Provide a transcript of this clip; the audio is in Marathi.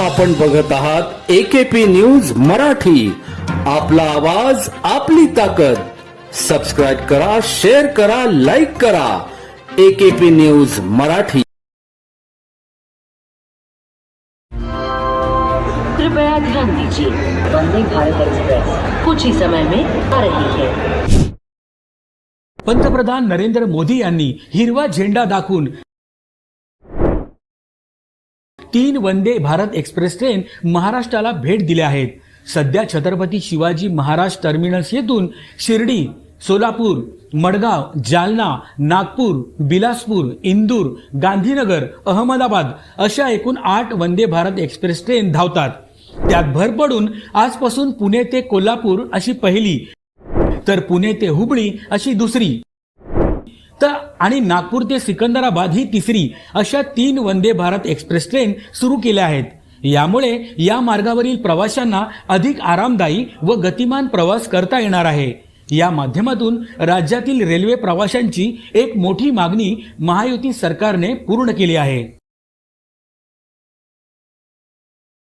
आपण बघत आहात AKP न्यूज मराठी. आपला आवाज आपली ताकद. सबस्क्राइब करा, शेअर करा, लाईक करा. AKP news Marathi. कृपया ध्यान दीजिए, वंदे भारत एक्सप्रेस कुछ ही समय में आ रही है. पंतप्रधान नरेंद्र मोदी यांनी हिरवा झेंडा दाखवून 3 वंदे भारत एक्सप्रेस ट्रेन महाराष्ट्राला भेट दिल्या आहेत. सध्या छत्रपती शिवाजी महाराज टर्मिनस येथून शिर्डी, सोलापूर, मडगाव, जालना, नागपूर, बिलासपूर, इंदूर, गांधीनगर, अहमदाबाद अशा एकूण 8 वंदे भारत एक्सप्रेस ट्रेन धावतात. त्यात भर पडून आजपासून पुणे ते कोल्हापूर अशी पहिली, तर पुणे ते हुबळी अशी दुसरी, आणि नागपूर ते सिकंदराबाद ही तिसरी अशा 3 वंदे भारत एक्सप्रेस ट्रेन सुरू केल्या आहेत. यामुळे या मार्गावरील प्रवाशांना अधिक आरामदायी व गतिमान प्रवास करता येणार आहे. या माध्यमातून राज्यातील रेल्वे प्रवाशांची एक मोठी मागणी महायुती सरकारने पूर्ण केली आहे.